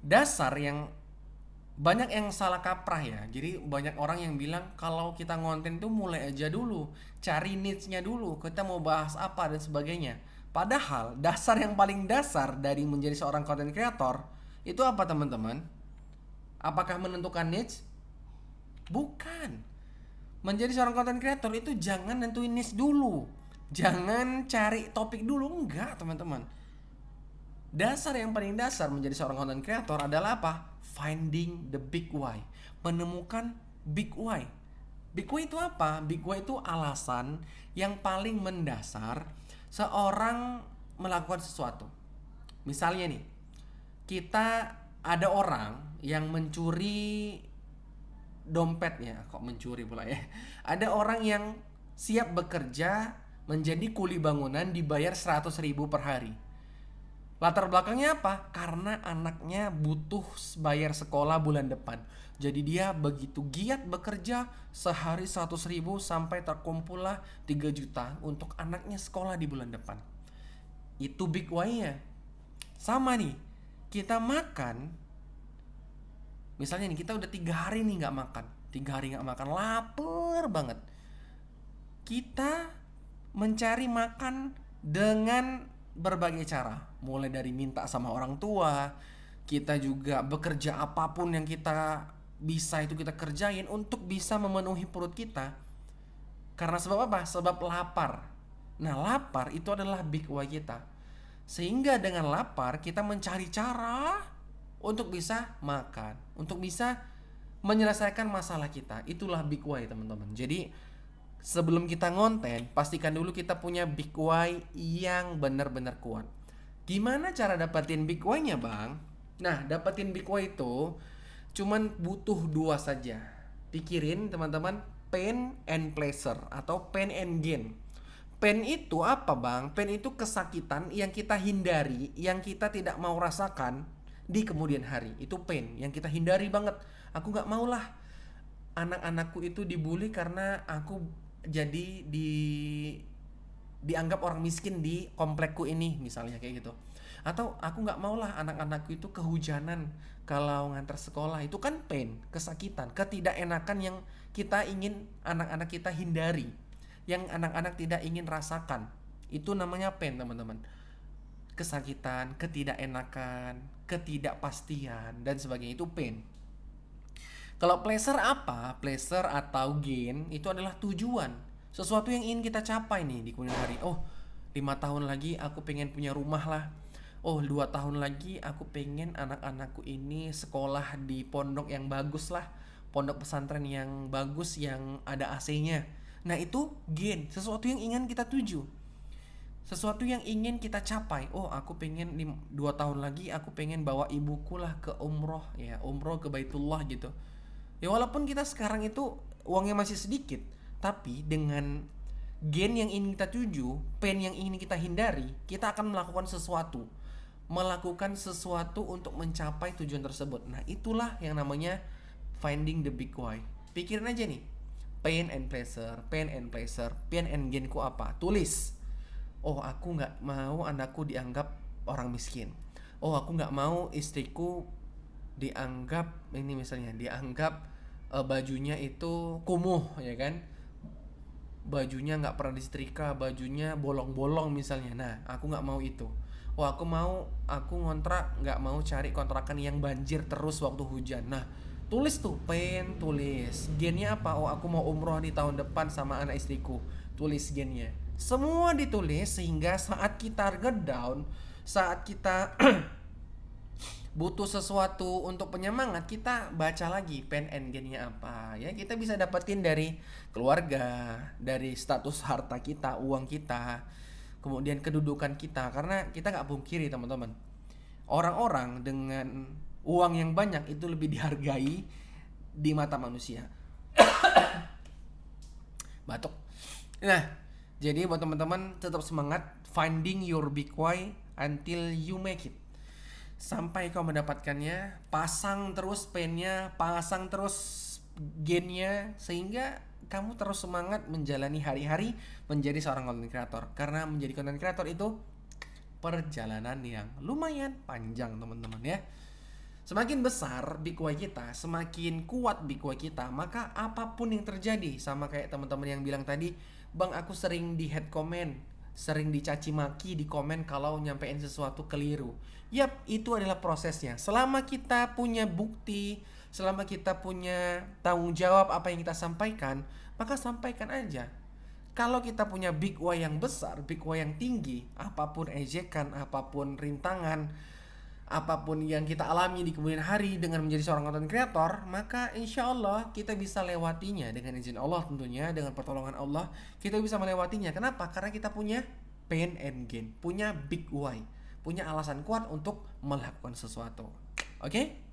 dasar yang banyak yang salah kaprah ya. Jadi banyak orang yang bilang kalau kita ngonten tuh mulai aja dulu, cari niche-nya dulu, kita mau bahas apa dan sebagainya. Padahal dasar yang paling dasar dari menjadi seorang content creator itu apa teman-teman? Apakah menentukan niche? Bukan. Menjadi seorang content creator itu jangan nentuin niche dulu. Jangan cari topik dulu, enggak teman-teman. Dasar yang paling dasar menjadi seorang content creator adalah apa? Finding the big why. Menemukan big why. Big why itu apa? Big why itu alasan yang paling mendasar seorang melakukan sesuatu. Misalnya nih, kita ada orang yang mencuri dompetnya, kok mencuri pula ya. Ada orang yang siap bekerja menjadi kuli bangunan dibayar 100.000 per hari. Latar belakangnya apa? Karena anaknya butuh bayar sekolah bulan depan. Jadi dia begitu giat bekerja sehari 100.000 sampai terkumpullah 3 juta untuk anaknya sekolah di bulan depan. Itu big why-nya. Sama nih, kita makan. Misalnya nih kita udah 3 hari nih nggak makan. 3 hari nggak makan, lapar banget. Kita mencari makan dengan berbagai cara, mulai dari minta sama orang tua, kita juga bekerja apapun yang kita bisa itu kita kerjain untuk bisa memenuhi perut kita. Karena sebab apa? Sebab lapar. Nah, lapar itu adalah big why kita. Sehingga dengan lapar kita mencari cara untuk bisa makan, untuk bisa menyelesaikan masalah kita. Itulah big why, teman-teman. Jadi sebelum kita ngonten, pastikan dulu kita punya big why yang benar-benar kuat. Gimana cara dapetin big why-nya, Bang? Nah, dapetin big why itu cuman butuh dua saja. Pikirin, teman-teman, pain and pleasure atau pain and gain. Pain itu apa, Bang? Pain itu kesakitan yang kita hindari, yang kita tidak mau rasakan di kemudian hari. Itu pain yang kita hindari banget. Aku nggak mau lah anak-anakku itu dibully karena aku jadi dianggap orang miskin di komplekku ini, misalnya kayak gitu. Atau aku nggak mau lah anak-anakku itu kehujanan kalau ngantar sekolah. Itu kan pain, kesakitan, ketidakenakan yang kita ingin anak-anak kita hindari, yang anak-anak tidak ingin rasakan. Itu namanya pain, teman-teman. Kesakitan, ketidakenakan, ketidakpastian dan sebagainya, itu pain. Kalau pleasure apa? Pleasure atau gain itu adalah tujuan. Sesuatu yang ingin kita capai nih di kemudian hari. Oh, 5 tahun lagi aku pengen punya rumah lah. Oh, 2 tahun lagi aku pengen anak-anakku ini sekolah di pondok yang bagus lah. Pondok pesantren yang bagus yang ada AC-nya. Nah, itu gain. Sesuatu yang ingin kita tuju. Sesuatu yang ingin kita capai. Oh, aku pengen 2 tahun lagi aku pengen bawa ibuku lah ke umroh ya, umroh ke Baitullah gitu. Ya walaupun kita sekarang itu uangnya masih sedikit, tapi dengan gain yang ingin kita tuju, pain yang ingin kita hindari, kita akan melakukan sesuatu. Melakukan sesuatu untuk mencapai tujuan tersebut. Nah, itulah yang namanya finding the big why. Pikirin aja nih. Pain and pleasure, pain and pleasure, pain and gain ku apa? Tulis. Oh, aku nggak mau anakku dianggap orang miskin. Oh, aku nggak mau istriku dianggap ini, misalnya dianggap bajunya itu kumuh ya kan, bajunya nggak pernah disetrika, bajunya bolong-bolong misalnya. Nah, aku nggak mau itu. Oh, aku ngontrak, nggak mau cari kontrakan yang banjir terus waktu hujan. Nah, tulis tuh, tulis gennya apa. Oh, aku mau umroh di tahun depan sama anak istriku. Tulis gennya, semua ditulis, sehingga saat kita down, saat kita butuh sesuatu untuk penyemangat, kita baca lagi pain and gain-nya apa ya. Kita bisa dapetin dari keluarga, dari status harta kita, uang kita, kemudian kedudukan kita. Karena kita nggak pungkiri, teman-teman, orang-orang dengan uang yang banyak itu lebih dihargai di mata manusia. Batuk. Nah, jadi buat teman-teman tetap semangat, finding your big why until you make it. Sampai kau mendapatkannya, pasang terus pennya, pasang terus gainnya, sehingga kamu terus semangat menjalani hari-hari menjadi seorang content creator. Karena menjadi content creator itu perjalanan yang lumayan panjang, teman-teman ya. Semakin besar big why kita, semakin kuat big why kita, maka apapun yang terjadi, sama kayak teman-teman yang bilang tadi, "Bang, aku sering di head comment, sering dicaci maki di komen kalau nyampein sesuatu keliru." Yap, itu adalah prosesnya. Selama kita punya bukti, selama kita punya tanggung jawab apa yang kita sampaikan, maka sampaikan aja. Kalau kita punya big why yang besar, big why yang tinggi, apapun ejekan, apapun rintangan, apapun yang kita alami di kemudian hari dengan menjadi seorang content creator, maka insya Allah kita bisa lewatinya dengan izin Allah tentunya, dengan pertolongan Allah, kita bisa melewatinya. Kenapa? Karena kita punya pain and gain, punya big why, punya alasan kuat untuk melakukan sesuatu. Oke?